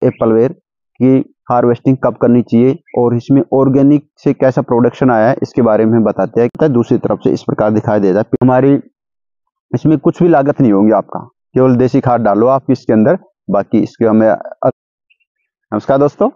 एप्पलवेयर की हार्वेस्टिंग कब करनी चाहिए और इसमें ऑर्गेनिक से कैसा प्रोडक्शन आया है इसके बारे में बताते हैं। दूसरी तरफ से इस प्रकार दिखाई देता है। हमारी इसमें कुछ भी लागत नहीं होगी आपका, केवल देसी खाद डालो आप इसके अंदर, बाकी इसके हमें। नमस्कार दोस्तों,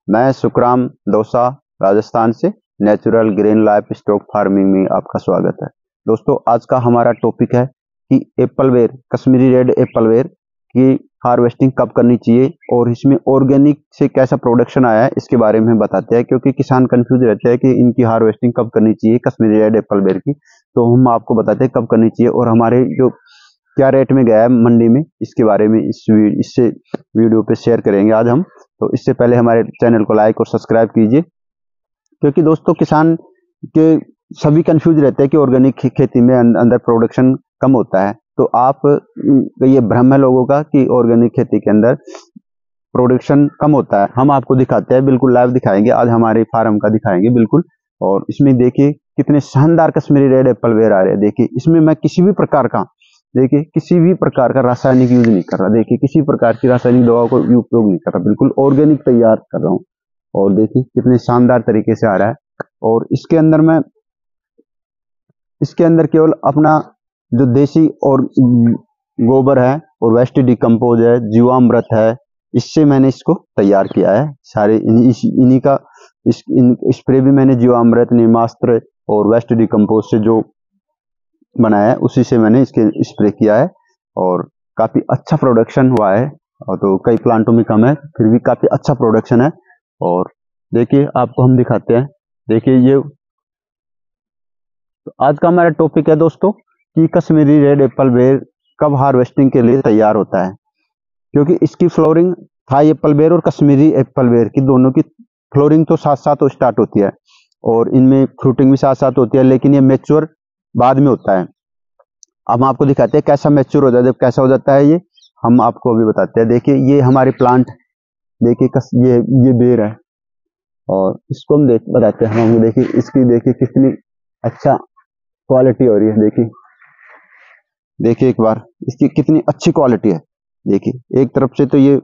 मैं सुखराम दौसा राजस्थान से natural green life stock farming में आपका स्वागत है। दोस्तों, आज का हमारा टॉपिक है कि एप्पलवेयर, कश्मीरी रेड एप्पलवेयर की हार्वेस्टिंग कब करनी चाहिए और इसमें ऑर्गेनिक से कैसा प्रोडक्शन आया है इसके बारे में बताते हैं, क्योंकि किसान कंफ्यूज रहते हैं कि इनकी हार्वेस्टिंग कब करनी चाहिए कश्मीरी रेड एप्पलवेयर की। तो हम आपको बताते हैं कब करनी चाहिए और हमारे जो क्या रेट में गया है मंडी में इसके बारे में इससे वीडियो पे शेयर करेंगे आज हम। तो इससे पहले हमारे चैनल को लाइक और सब्सक्राइब कीजिए, क्योंकि दोस्तों किसान के सभी कंफ्यूज रहते हैं कि ऑर्गेनिक खेती में अंदर प्रोडक्शन कम होता है। तो आप ये भ्रम है लोगों का कि ऑर्गेनिक खेती के अंदर प्रोडक्शन कम होता है। हम आपको दिखाते हैं, बिल्कुल लाइव दिखाएंगे, आज हमारे फार्म का दिखाएंगे बिल्कुल। और इसमें देखिए कितने शानदार कश्मीरी रेड एप्पलवेयर आ रहे हैं। देखिए इसमें मैं किसी भी प्रकार का रासायनिक यूज नहीं कर रहा। देखिए किसी प्रकार की रासायनिक दवाओं को उपयोग नहीं कर रहा, बिल्कुल ऑर्गेनिक तैयार कर रहा हूँ। और देखिए कितने शानदार तरीके से आ रहा है। और इसके अंदर केवल अपना जो देसी और गोबर है और वेस्ट डिकम्पोज है, जीवामृत है, इससे मैंने इसको तैयार किया है। सारे इन्हीं का स्प्रे भी मैंने जीवामृत, नीमास्त्र और वेस्ट डिकम्पोज से जो बनाया है उसी से मैंने इसके स्प्रे किया है और काफी अच्छा प्रोडक्शन हुआ है। और तो कई प्लांटों में कम है, फिर भी काफी अच्छा प्रोडक्शन है। और देखिए आपको हम दिखाते हैं। देखिए ये तो आज का हमारा टॉपिक है दोस्तों कि कश्मीरी रेड एप्पलवेयर कब हार्वेस्टिंग के लिए तैयार होता है, क्योंकि इसकी फ्लोरिंग थाई एप्पलवेयर और कश्मीरी एप्पलवेयर की दोनों की फ्लोरिंग तो साथ साथ स्टार्ट होती है और इनमें फ्रूटिंग भी साथ साथ होती है, लेकिन ये मैच्योर बाद में होता है। अब हम आपको दिखाते हैं कैसा मैच्योर हो जाता है, जब कैसा हो जाता है ये हम आपको अभी बताते हैं। देखिए ये हमारे प्लांट, देखिए ये बेर है और इसको हम बताते हैं हम। देखिए इसकी देखिए कितनी अच्छा क्वालिटी हो रही है। देखिए एक बार इसकी कितनी अच्छी क्वालिटी है। देखिए एक तरफ से तो ये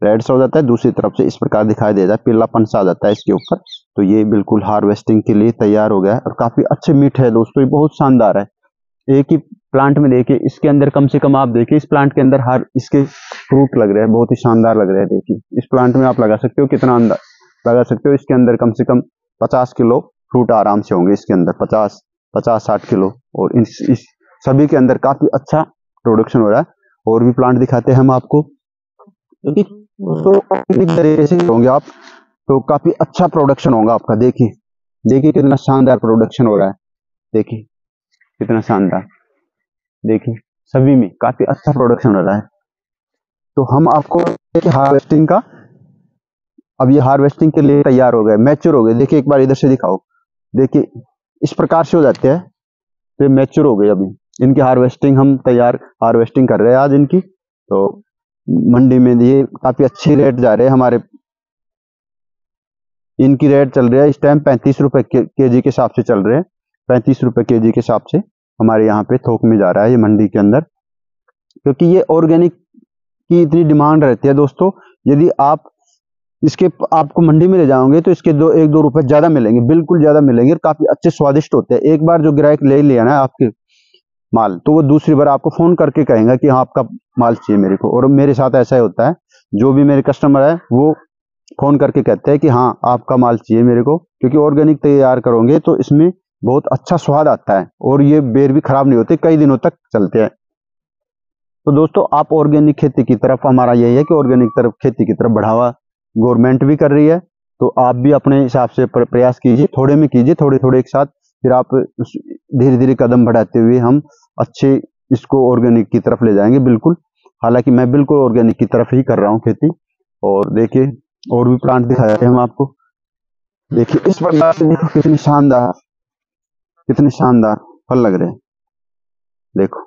रेड सा हो जाता है, दूसरी तरफ से इस प्रकार दिखाई देता है, पीलापन सा आ जाता है इसके ऊपर। तो ये बिल्कुल हार्वेस्टिंग के लिए तैयार हो गया है और काफी अच्छे मीठ है दोस्तों, ये बहुत शानदार है। एक ही प्लांट में देखिए इसके अंदर कम से कम आप देखिए इस प्लांट के अंदर हर इसके फ्रूट लग रहे हैं, बहुत ही शानदार लग रहे हैं। देखिए इस प्लांट में आप लगा सकते हो, कितना अंदर लगा सकते हो, इसके अंदर कम से कम 50 किलो फ्रूट आराम से होंगे इसके अंदर, 50-60 किलो। और इस सभी के अंदर काफी अच्छा प्रोडक्शन हो रहा है। और भी प्लांट दिखाते हैं हम आपको, क्योंकि तो तरीके से होंगे आप तो काफी अच्छा प्रोडक्शन होगा आपका। देखिए कितना शानदार प्रोडक्शन हो रहा है। देखिए कितना शानदार, देखिए सभी में काफी अच्छा प्रोडक्शन हो रहा है। तो हम आपको हार्वेस्टिंग का, अब ये हार्वेस्टिंग के लिए तैयार हो गए, मैच्योर हो गए। देखिए एक बार इधर से दिखाओ, देखिए इस प्रकार से हो जाते हैं तो मैच्योर हो गए। अभी इनकी हार्वेस्टिंग हम हार्वेस्टिंग कर रहे हैं आज इनकी। तो मंडी में ये काफी अच्छी रेट जा रहे हैं हमारे, इनकी रेट चल रही है इस टाइम 35 रुपए केजी के हिसाब से चल रहे हैं। 35 रुपए केजी के हिसाब से हमारे यहाँ पे थोक में जा रहा है ये मंडी के अंदर, क्योंकि ये ऑर्गेनिक की इतनी डिमांड रहती है दोस्तों। यदि आप आपको मंडी में ले जाओगे तो इसके 1-2 रुपए ज्यादा मिलेंगे, बिल्कुल ज्यादा मिलेंगे और काफी अच्छे स्वादिष्ट होते हैं। एक बार जो ग्राहक ले लिया ना आपके माल, तो वो दूसरी बार आपको फोन करके कहेंगे कि हाँ आपका माल चाहिए मेरे को। और मेरे साथ ऐसा ही होता है, जो भी मेरे कस्टमर है वो फोन करके कहते हैं कि हाँ आपका माल चाहिए मेरे को, क्योंकि ऑर्गेनिक तैयार करोगे तो इसमें बहुत अच्छा स्वाद आता है और ये बेर भी खराब नहीं होते, कई दिनों तक चलते हैं। तो दोस्तों आप ऑर्गेनिक खेती की तरफ, हमारा यही है कि ऑर्गेनिक खेती की तरफ बढ़ावा गवर्नमेंट भी कर रही है, तो आप भी अपने हिसाब से प्रयास कीजिए, थोड़े में कीजिए, थोड़े थोड़े एक साथ, फिर आप धीरे धीरे कदम बढ़ाते हुए हम अच्छे इसको ऑर्गेनिक की तरफ ले जाएंगे बिल्कुल। हालांकि मैं बिल्कुल ऑर्गेनिक की तरफ ही कर रहा हूँ खेती। और देखिए और भी प्लांट दिखाया है हम आपको। देखिए इस प्रकार से देखो कितनी शानदार फल लग रहे हैं। देखो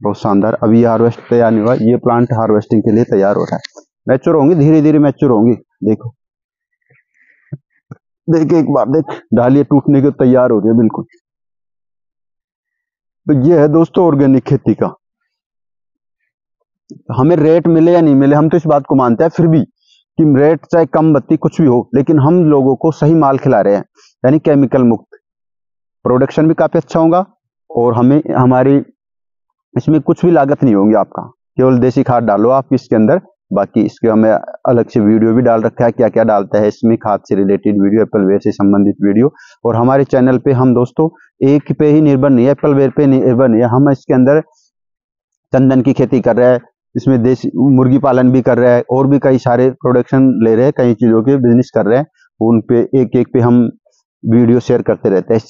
बहुत शानदार। अभी ये हार्वेस्ट तैयार नहीं हुआ, ये प्लांट हार्वेस्टिंग के लिए तैयार हो रहा है। मैच्योर होंगे, धीरे धीरे मैच्योर होंगे। देखिए एक बार डालियां टूटने के तैयार हो रही है बिल्कुल। तो ये है दोस्तों ऑर्गेनिक खेती का। हमें रेट मिले या नहीं मिले, हम तो इस बात को मानते हैं, फिर भी कि रेट चाहे कम बत्ती कुछ भी हो, लेकिन हम लोगों को सही माल खिला रहे हैं, यानी केमिकल मुक्त। प्रोडक्शन भी काफी अच्छा होगा और हमें हमारी इसमें कुछ भी लागत नहीं होगी आपका, केवल देसी खाद डालो आप इसके अंदर। बाकी इसके हमें अलग से वीडियो भी डाल रखा है, क्या क्या डालता है इसमें, खाद से रिलेटेड वीडियो, एप्पलवेयर से संबंधित वीडियो। और हमारे चैनल पे हम दोस्तों एक पे ही निर्भर नहीं है, एप्पलवेयर पे निर्भर नहीं है, हम इसके अंदर चंदन की खेती कर रहे हैं, इसमें देसी मुर्गी पालन भी कर रहे हैं, और भी कई सारे प्रोडक्शन ले रहे हैं, कई चीजों के बिजनेस कर रहे हैं। उन पे एक एक पे हम वीडियो शेयर करते रहते हैं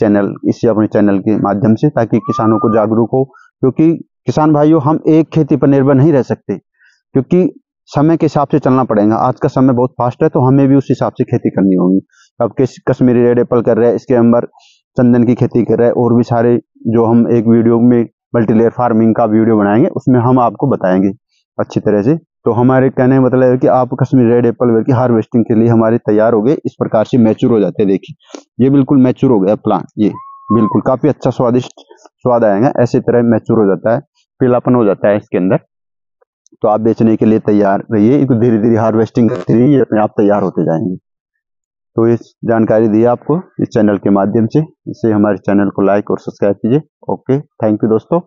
इस अपने चैनल के माध्यम से, ताकि किसानों को जागरूक हो। क्योंकि किसान भाइयों, हम एक खेती पर निर्भर नहीं रह सकते, क्योंकि समय के हिसाब से चलना पड़ेगा। आज का समय बहुत फास्ट है, तो हमें भी उस हिसाब से खेती करनी होगी। अब कश्मीरी रेड एप्पल कर रहे हैं, इसके अंदर चंदन की खेती कर रहे हैं, और भी सारे जो हम एक वीडियो में मल्टीलेयर फार्मिंग का वीडियो बनाएंगे, उसमें हम आपको बताएंगे अच्छी तरह से। तो हमारे कहने का मतलब है कि आप कश्मीरी रेड एप्पल की हार्वेस्टिंग के लिए हमारे तैयार हो गए, इस प्रकार से मैच्योर हो जाते हैं। देखिए ये बिल्कुल मैच्योर हो गया प्लांट, ये बिल्कुल काफी अच्छा स्वादिष्ट स्वाद आएगा, ऐसे तरह मैच्योर हो जाता है, पीलापन हो जाता है इसके अंदर। तो आप बेचने के लिए तैयार रहिए, धीरे धीरे हार्वेस्टिंग करते रहिए, अपने आप तैयार होते जाएंगे। तो इस जानकारी दी आपको इस चैनल के माध्यम से, इससे हमारे चैनल को लाइक और सब्सक्राइब कीजिए। ओके, थैंक यू दोस्तों।